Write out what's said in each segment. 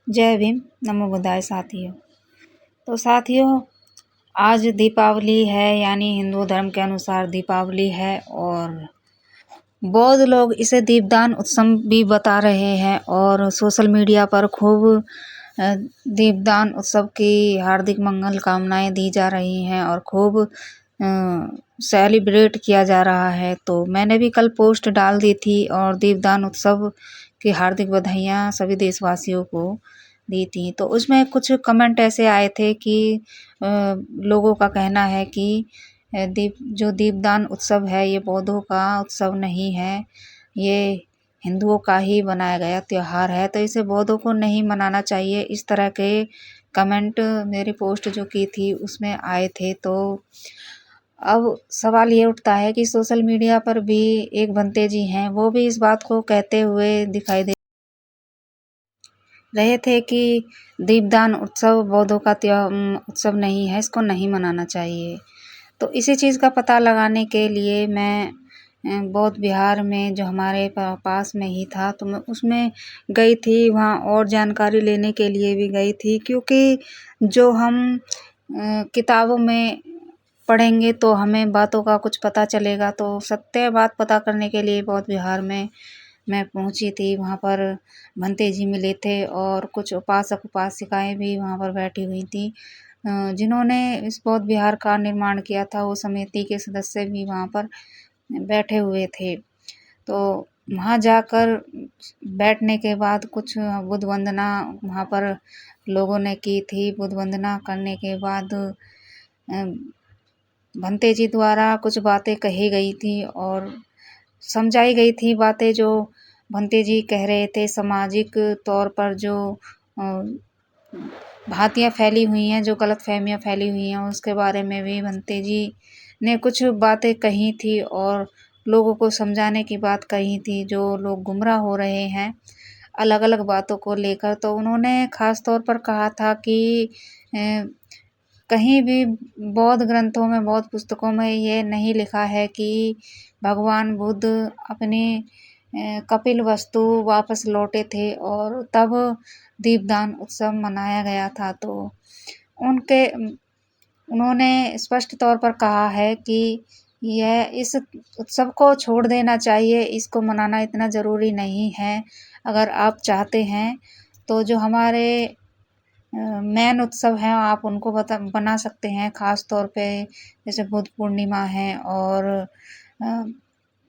जय भीम, नमो बुद्धाय साथियों। तो साथियों, आज दीपावली है, यानी हिंदू धर्म के अनुसार दीपावली है और बौद्ध लोग इसे दीपदान उत्सव भी बता रहे हैं और सोशल मीडिया पर खूब दीपदान उत्सव की हार्दिक मंगल कामनाएं दी जा रही हैं और खूब सेलिब्रेट किया जा रहा है। तो मैंने भी कल पोस्ट डाल दी थी और दीपदान उत्सव की हार्दिक बधाइयाँ सभी देशवासियों को दी थी। तो उसमें कुछ कमेंट ऐसे आए थे कि लोगों का कहना है कि दीपदान उत्सव है ये बौद्धों का उत्सव नहीं है, ये हिंदुओं का ही बनाया गया त्यौहार है, तो इसे बौद्धों को नहीं मनाना चाहिए। इस तरह के कमेंट मेरी पोस्ट जो की थी उसमें आए थे। तो अब सवाल ये उठता है कि सोशल मीडिया पर भी एक भंते जी हैं, वो भी इस बात को कहते हुए दिखाई दे रहे थे कि दीपदान उत्सव बौद्धों का उत्सव नहीं है, इसको नहीं मनाना चाहिए। तो इसी चीज़ का पता लगाने के लिए मैं बौद्ध विहार में जो हमारे पास में ही था, तो मैं उसमें गई थी, वहाँ और जानकारी लेने के लिए भी गई थी, क्योंकि जो हम किताबों में पढ़ेंगे तो हमें बातों का कुछ पता चलेगा। तो सत्य बात पता करने के लिए बौद्ध विहार में मैं पहुंची थी। वहाँ पर भंते जी मिले थे और कुछ उपासक उपासिकाएं भी वहाँ पर बैठी हुई थी, जिन्होंने इस बौद्ध विहार का निर्माण किया था। वो समिति के सदस्य भी वहाँ पर बैठे हुए थे। तो वहाँ जाकर बैठने के बाद कुछ बुद्ध वंदना वहाँ पर लोगों ने की थी। बुद्ध वंदना करने के बाद भंते जी द्वारा कुछ बातें कही गई थी और समझाई गई थी बातें जो भंते जी कह रहे थे। सामाजिक तौर पर जो भ्रांतियाँ फैली हुई हैं, जो गलतफहमियाँ फैली हुई हैं, उसके बारे में भी भंते जी ने कुछ बातें कही थी और लोगों को समझाने की बात कही थी, जो लोग गुमराह हो रहे हैं अलग अलग बातों को लेकर। तो उन्होंने ख़ास तौर पर कहा था कि कहीं भी बौद्ध ग्रंथों में, बौद्ध पुस्तकों में ये नहीं लिखा है कि भगवान बुद्ध अपने कपिलवस्तु वापस लौटे थे और तब दीपदान उत्सव मनाया गया था। तो उन्होंने स्पष्ट तौर पर कहा है कि इस उत्सव को छोड़ देना चाहिए, इसको मनाना इतना ज़रूरी नहीं है। अगर आप चाहते हैं तो जो हमारे मेन उत्सव हैं आप उनको बना सकते हैं। ख़ास तौर पे जैसे बुद्ध पूर्णिमा है और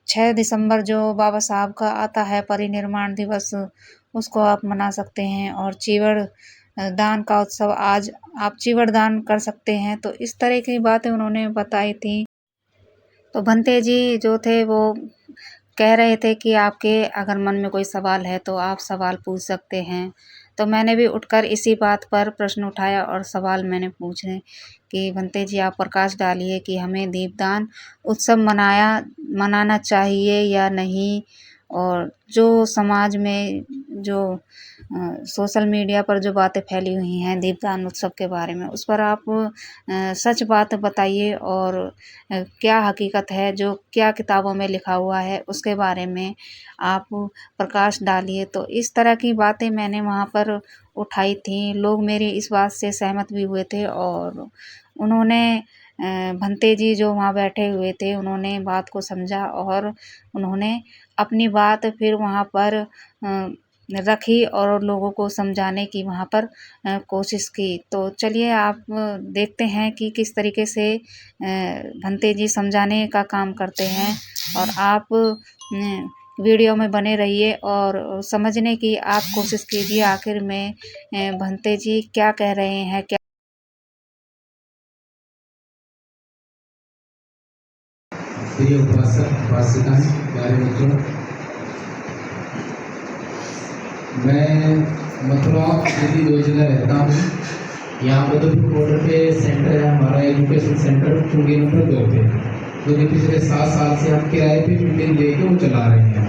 6 दिसंबर जो बाबा साहब का आता है परिनिर्वाण दिवस, उसको आप मना सकते हैं। और चीवड़ दान का उत्सव, आज आप चीवड़ दान कर सकते हैं। तो इस तरह की बातें उन्होंने बताई थी। तो भंते जी जो थे वो कह रहे थे कि आपके अगर मन में कोई सवाल है तो आप सवाल पूछ सकते हैं। तो मैंने भी उठकर इसी बात पर प्रश्न उठाया और सवाल मैंने पूछे कि भंते जी आप प्रकाश डालिए कि हमें दीपदान उत्सव मनाना चाहिए या नहीं। और जो समाज में जो सोशल मीडिया पर जो बातें फैली हुई हैं दीपदान उत्सव के बारे में, उस पर आप सच बात बताइए और क्या हकीकत है, जो क्या किताबों में लिखा हुआ है उसके बारे में आप प्रकाश डालिए। तो इस तरह की बातें मैंने वहाँ पर उठाई थी। लोग मेरी इस बात से सहमत भी हुए थे और उन्होंने भंते जी जो वहाँ बैठे हुए थे उन्होंने बात को समझा और उन्होंने अपनी बात फिर वहाँ पर रखी और लोगों को समझाने की वहाँ पर कोशिश की। तो चलिए आप देखते हैं कि किस तरीके से भंते जी समझाने का काम करते हैं और आप वीडियो में बने रहिए और समझने की आप कोशिश कीजिए आखिर में भंते जी क्या कह रहे हैं। क्या प्रिय उपासक उपासिकाएं, प्यारे मित्रों, मैं मथुरा दिल्ली 2 जगह रहता हूँ। यहाँ मधुपुर बॉर्डर पे सेंटर है हमारा एजुकेशन सेंटर चुंगी नंबर 2 पे, जो कि पिछले 7 साल से हम किराए पे बिल्डिंग लेके वो चला रहे हैं।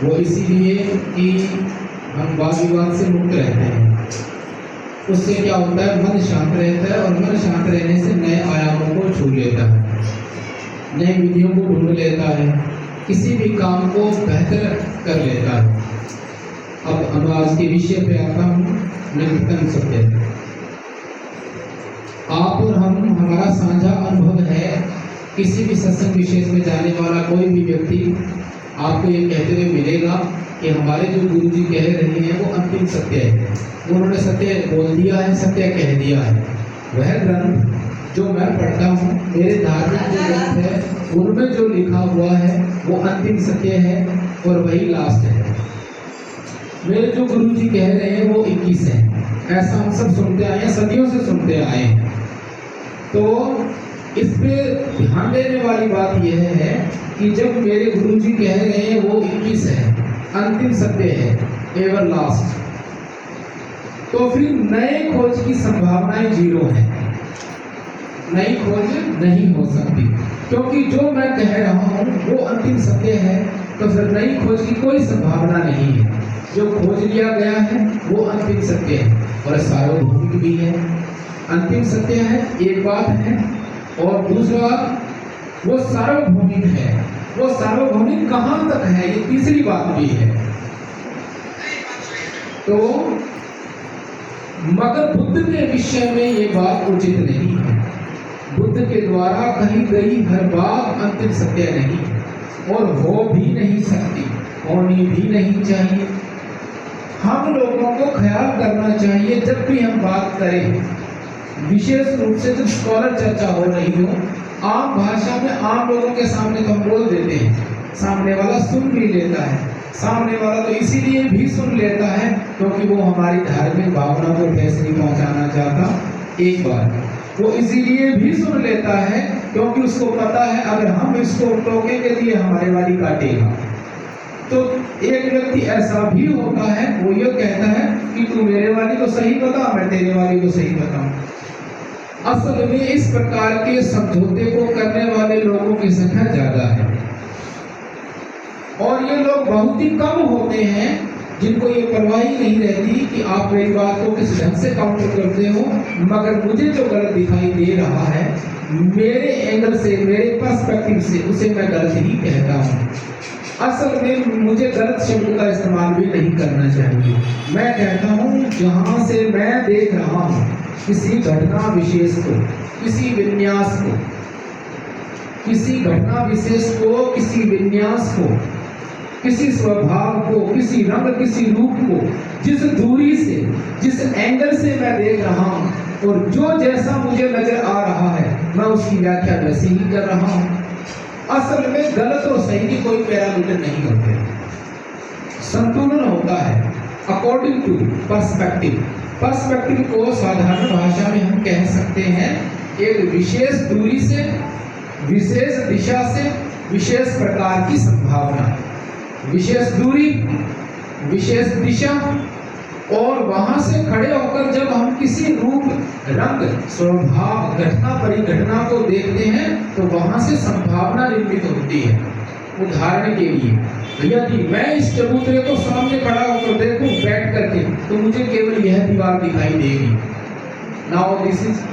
वो इसीलिए कि हम वाद विवाद से मुक्त रहते हैं। उससे क्या होता है, मन शांत रहता है और मन शांत रहने से नए आयामों को छू लेता है, नई विधियों को ढूंढ लेता है, किसी भी काम को बेहतर कर लेता है। अब आज के विषय पे आता हूँ, निकटतम सत्य। आप और हम, हमारा साझा अनुभव है। किसी भी सत्संग विशेष में जाने वाला कोई भी व्यक्ति आपको ये कहते हुए मिलेगा कि हमारे जो गुरु जी कह रहे हैं वो अंतिम सत्य है, उन्होंने सत्य बोल दिया है, सत्य कह दिया है। वह ग्रंथ जो मैं पढ़ता हूँ, मेरे धार्मिक जो ग्रंथ है उनमें जो लिखा हुआ है वो अंतिम सत्य है और वही लास्ट है। मेरे जो गुरु जी कह रहे हैं वो 21 है, ऐसा हम सब सुनते आए हैं, सदियों से सुनते आए हैं। तो इस पे ध्यान देने वाली बात यह है कि जब मेरे गुरु जी कह रहे हैं वो 21 है, अंतिम सत्य है, एवर लास्ट, तो फिर नए खोज की संभावनाएं 0 है। नई खोज नहीं हो सकती, क्योंकि जो मैं कह रहा हूँ वो अंतिम सत्य है, तो फिर नई खोज की कोई संभावना नहीं है। जो खोज लिया गया है वो अंतिम सत्य है और सार्वभौमिक भी है। अंतिम सत्य है, एक बात है, और दूसरा वो सार्वभौमिक है। वो सार्वभौमिक कहाँ तक है, ये तीसरी बात भी है। तो मगर बुद्ध के विषय में ये बात उचित नहीं है। बुद्ध के द्वारा कही गई हर बात अंतिम सत्य नहीं और हो भी नहीं सकती, होनी भी नहीं चाहिए। हम लोगों को ख्याल करना चाहिए जब भी हम बात करें, विशेष रूप से जब स्कॉलर चर्चा हो रही हो, आम भाषा में आम लोगों के सामने तो हम बोल देते हैं, सामने वाला सुन भी लेता है। सामने वाला तो इसीलिए भी सुन लेता है क्योंकि वो हमारी धार्मिक भावना को ठेस नहीं पहुंचाना चाहता। एक बार वो इसीलिए भी सुन लेता है क्योंकि उसको पता है अगर हम इसको टोकेंगे तो ये हमारे वाली काटेगा। तो एक व्यक्ति ऐसा भी होता है, वो ये कहता है कि तू मेरे वाली को सही बता, मैं तेरे वाली को सही बताऊं। असल में इस प्रकार के समझौते को करने वाले लोगों की संख्या ज्यादा है और ये लोग बहुत ही कम होते हैं जिनको ये परवाह ही नहीं रहती कि आप मेरी बात को किस ढंग से काउंटर करते हो, मगर मुझे जो गलत दिखाई दे रहा है मेरे एंगल से, मेरे पर्सपेक्टिव से, उसे मैं गलत ही कहता हूँ। असल में मुझे गलत शब्द का इस्तेमाल भी नहीं करना चाहिए। मैं कहता हूँ जहाँ से मैं देख रहा हूँ किसी घटना विशेष को, किसी विन्यास को, किसी घटना विशेष को, किसी विन्यास को, किसी स्वभाव को, किसी रंग, किसी रूप को, जिस दूरी से, जिस एंगल से मैं देख रहा हूँ और जो जैसा मुझे नजर आ रहा है मैं उसकी व्याख्या वैसे ही कर रहा हूँ। असल में गलत और सही की कोई पैरामीटर नहीं होते, संतुलन होता है अकॉर्डिंग टू पर्सपेक्टिव। पर्सपेक्टिव को साधारण भाषा में हम कह सकते हैं एक विशेष दूरी से, विशेष दिशा से, विशेष प्रकार की संभावना। विशेष दूरी, विशेष दिशा, और वहां से खड़े होकर जब हम किसी रूप, रंग, स्वभाव, घटना, परिघटना को देखते हैं तो वहां से संभावना निर्मित होती है। उदाहरण के लिए यदि मैं इस चबूतरे को सामने खड़ा होकर देखूं बैठ करके तो मुझे केवल यह दीवार दिखाई देगी। Now this is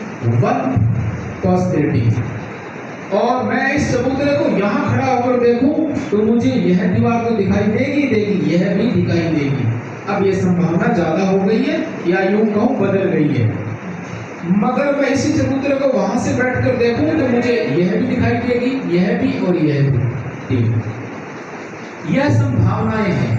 one possibility. और मैं इस चबूतरे को यहाँ खड़ा होकर देखूं तो मुझे यह दीवार तो दिखाई देगी, यह भी दिखाई देगी। अब ये संभावना ज्यादा हो गई है या यूं कहूं बदल गई है। मगर मैं इसी चबूतरे को वहां से बैठकर देखूं तो मुझे यह भी दिखाई देगी, यह भी और यह भी। यह संभावनाएं हैं।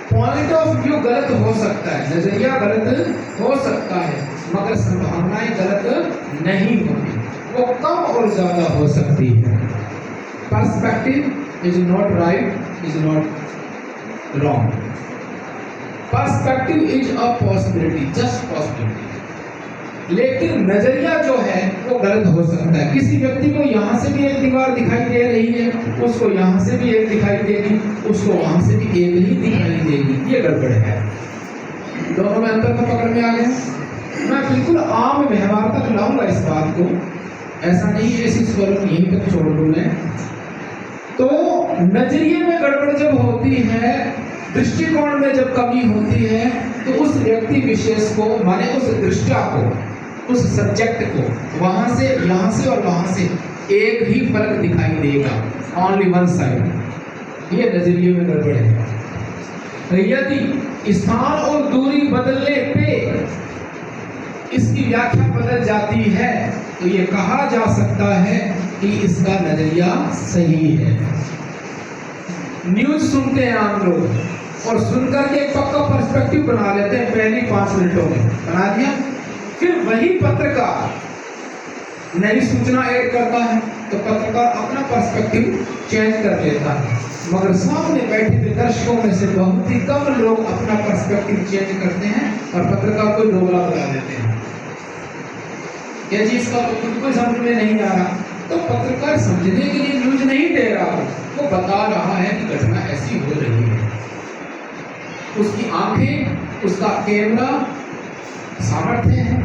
पॉइंट ऑफ व्यू गलत हो सकता है, नजरिया गलत हो सकता है, मगर संभावनाएं गलत नहीं होती, वो कम और ज्यादा हो सकती है। Perspective is not right, is not wrong. Perspective is a possibility, just possibility. लेकिन नजरिया जो है वो गलत हो सकता है। किसी व्यक्ति को यहाँ से भी एक दीवार दिखाई दे रही है, उसको यहाँ से भी एक दिखाई देगी, उसको वहां से भी एक ही दिखाई देगी। ये गड़बड़ है, दोनों में अंतर तो पकड़ में आ गया। मैं बिल्कुल आम व्यवहार तक लाऊंगा इस बात को, ऐसा नहीं है इसी स्वरूप यहीं तक छोड़ दूं मैं। तो नजरिए में गड़बड़ जब होती है, दृष्टिकोण में जब कमी होती है, तो उस व्यक्ति विशेष को, माने उस दृष्टा को, उस सब्जेक्ट को वहां से, यहां से और वहां से एक ही फर्क दिखाई देगा, ओनली वन साइड। ये नजरिए में गड़बड़ है। यदि स्थान और दूरी बदलने पे इसकी व्याख्या बदल जाती है तो ये कहा जा सकता है कि इसका नजरिया सही है। न्यूज सुनते हैं आम लोग और सुनकर के एक पक्का पर्सपेक्टिव बना लेते हैं पहली 5 मिनटों में, बना दिया। फिर वही पत्रकार नई सूचना ऐड करता है तो पत्रकार अपना पर्सपेक्टिव चेंज कर लेता है, मगर सामने बैठे हुए दर्शकों में से बहुत ही कम लोग अपना पर्सपेक्टिव चेंज करते हैं और पत्रकार को दोगला बना देते हैं। यह चीज का तो खुद को समझ में नहीं आ रहा तो पत्रकार समझने के लिए न्यूज नहीं दे रहा, वो बता रहा है कि घटना ऐसी हो रही है। उसकी आंखें, उसका कैमरा सामर्थ्य है।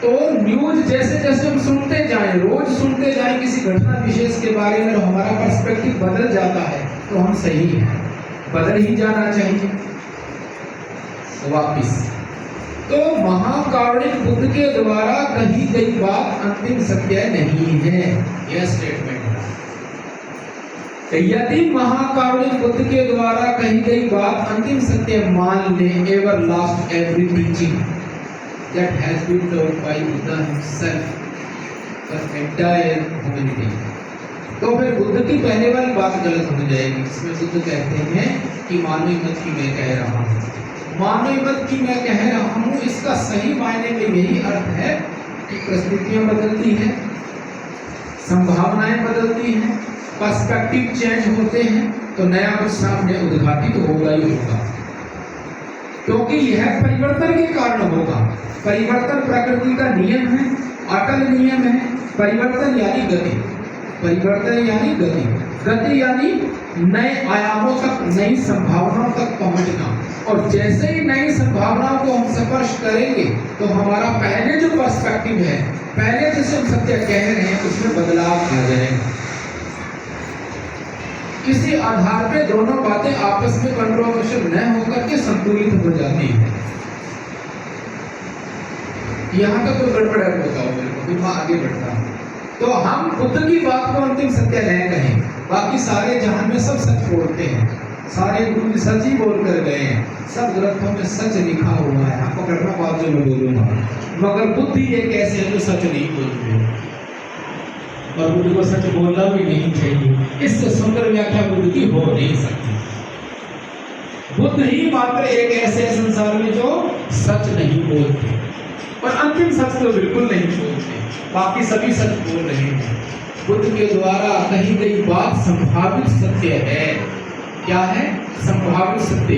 तो न्यूज जैसे जैसे हम सुनते जाएं, रोज सुनते जाएं किसी घटना विशेष के बारे में, हमारा पर्सपेक्टिव बदल जाता है तो हम सही हैं, बदल ही जाना चाहिए। वापिस तो महाकारुणिक बुद्ध के द्वारा कही गई बात अंतिम सत्य नहीं है, यह स्टेटमेंट है। यदि महाकारुणिक बुद्ध के द्वारा कही गई बात अंतिम सत्य मान ले, ever last every teaching that has been taught by Buddha himself for entire humanity, तो फिर बुद्ध की पहले वाली बात गलत हो जाएगी, जिसमें बुद्ध कहते हैं कि मानवी मत की मैं कह रहा हूँ, मानवी मत की मैं कह रहा हूँ। इसका सही मायने में यही अर्थ है कि परिस्थितियां बदलती हैं, संभावनाएं बदलती हैं, पर्सपेक्टिव चेंज होते हैं तो नया कुछ सामने उद्घाटित होगा ही होगा, क्योंकि यह परिवर्तन के कारण होगा। परिवर्तन प्रकृति का नियम है, अटल नियम है। परिवर्तन यानी गति, परिवर्तन यानी गति, गति यानी नए आयामों तक, नई संभावनाओं तक पहुंचना। और जैसे ही नई संभावनाओं को हम स्पर्श करेंगे तो हमारा पहले जो पर्सपेक्टिव है, पहले जिसे हम सत्य कह रहे हैं, उसमें बदलाव आ जाएगा। किसी आधार पे दोनों बातें आपस में कंट्रोवर्शियल न होकर के संतुलित हो जाती है। यहाँ तक तो गड़बड़ है, बताओ मेरे को, फिर मैं आगे बढ़ता हूँ। तो हम बुद्ध की बात को अंतिम सत्य न कहें, बाकी सारे जहां में सब सच बोलते हैं, सारे गुरु सच ही बोल कर गए हैं, सब ग्रंथों में सच लिखा हुआ है। आपको करना बात जो मैं बोलूंगा, मगर बुद्ध ही एक ऐसे है जो सच नहीं बोलते और बुद्ध को सच बोलना भी नहीं चाहिए। इससे सुंदर व्याख्या बुद्ध की हो नहीं सकती। बुद्ध ही मात्र एक ऐसे संसार में जो सच नहीं बोलते, और अंतिम सच तो बिल्कुल नहीं बोलते, बाकी सभी सच बोल रहे हैं। बुद्ध के द्वारा कही गई बात संभावित सत्य है। क्या है? संभावित सत्य,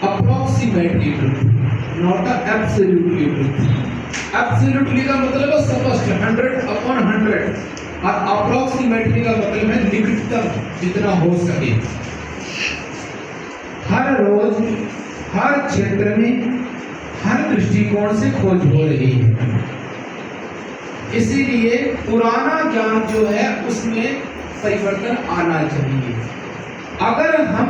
approximately truth, not absolutely truth. Absolutely का मतलब है स्पष्ट, 100/100, और अप्रोक्सीमेटली का मतलब है निकटतम, जितना हो सके। हर रोज, हर क्षेत्र में, हर दृष्टिकोण से खोज हो रही है। इसीलिए पुराना ज्ञान जो है उसमें परिवर्तन आना चाहिए। अगर हम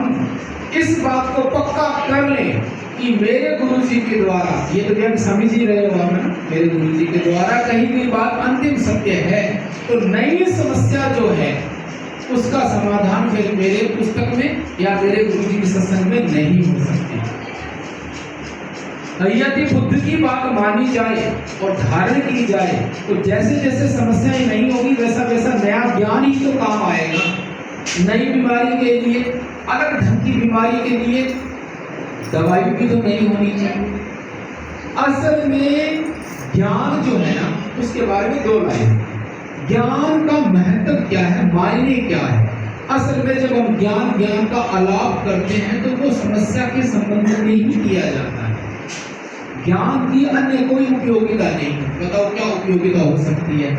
इस बात को पक्का कर लें कि मेरे गुरुजी के द्वारा, ये तो क्या समझ ही रहे हो आप ना, मेरे गुरुजी के द्वारा कही गई बात अंतिम सत्य है, तो नई समस्या जो है उसका समाधान फिर मेरे पुस्तक में या मेरे गुरुजी के सत्संग में नहीं हो सकती। यदि बुद्ध की बात मानी जाए और धारण की जाए तो जैसे जैसे समस्याएं नहीं होगी, वैसा वैसा नया ज्ञान ही तो काम आएगा। नई बीमारी के लिए, अलग ढंग की बीमारी के लिए दवाई भी तो नहीं होनी चाहिए। असल में ज्ञान जो है ना, उसके बारे में 2 लाइन। ज्ञान का महत्व क्या है, मायने क्या है। असल में जब हम ज्ञान का आलाप करते हैं तो वो समस्या के संबंध में ही किया जाता है। ज्ञान की अन्य कोई उपयोगिता नहीं। बताओ क्या उपयोगिता हो सकती है?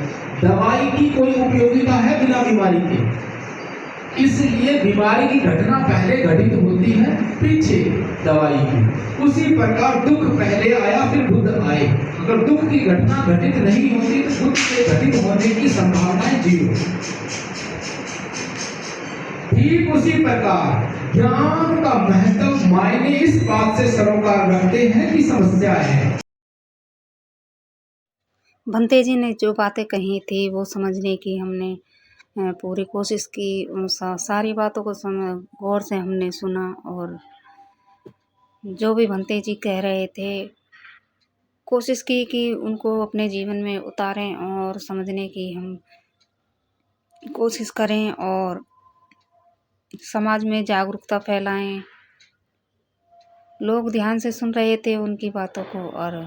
दवाई की कोई उपयोगिता है बिना बीमारी के? इसलिए बीमारी की घटना पहले घटित होती है, पीछे दवाई की। उसी प्रकार दुख पहले आया फिर बुद्ध आए। अगर दुख की घटना घटित नहीं होती तो दुख के घटित होने की संभावनाएं 0। ठीक उसी प्रकार ज्ञान का महत्व, मायने इस बात से सरोकार रखते हैं कि समस्या है। भंते जी ने जो बातें कही थी वो समझने की हमने पूरी कोशिश की, उन सारी बातों को गौर से हमने सुना और जो भी भंते जी कह रहे थे कोशिश की कि उनको अपने जीवन में उतारें और समझने की हम कोशिश करें और समाज में जागरूकता फैलाएं। लोग ध्यान से सुन रहे थे उनकी बातों को और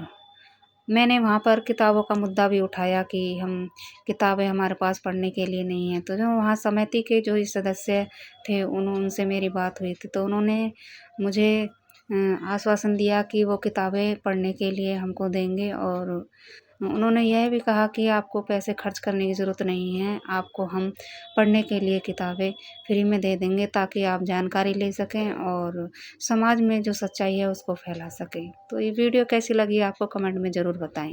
मैंने वहाँ पर किताबों का मुद्दा भी उठाया कि हम किताबें हमारे पास पढ़ने के लिए नहीं है। तो जो वहाँ समिति के जो सदस्य थे उनसे मेरी बात हुई थी तो उन्होंने मुझे आश्वासन दिया कि वो किताबें पढ़ने के लिए हमको देंगे और उन्होंने यह भी कहा कि आपको पैसे खर्च करने की ज़रूरत नहीं है, आपको हम पढ़ने के लिए किताबें फ्री में दे देंगे ताकि आप जानकारी ले सकें और समाज में जो सच्चाई है उसको फैला सकें। तो ये वीडियो कैसी लगी आपको कमेंट में ज़रूर बताएं।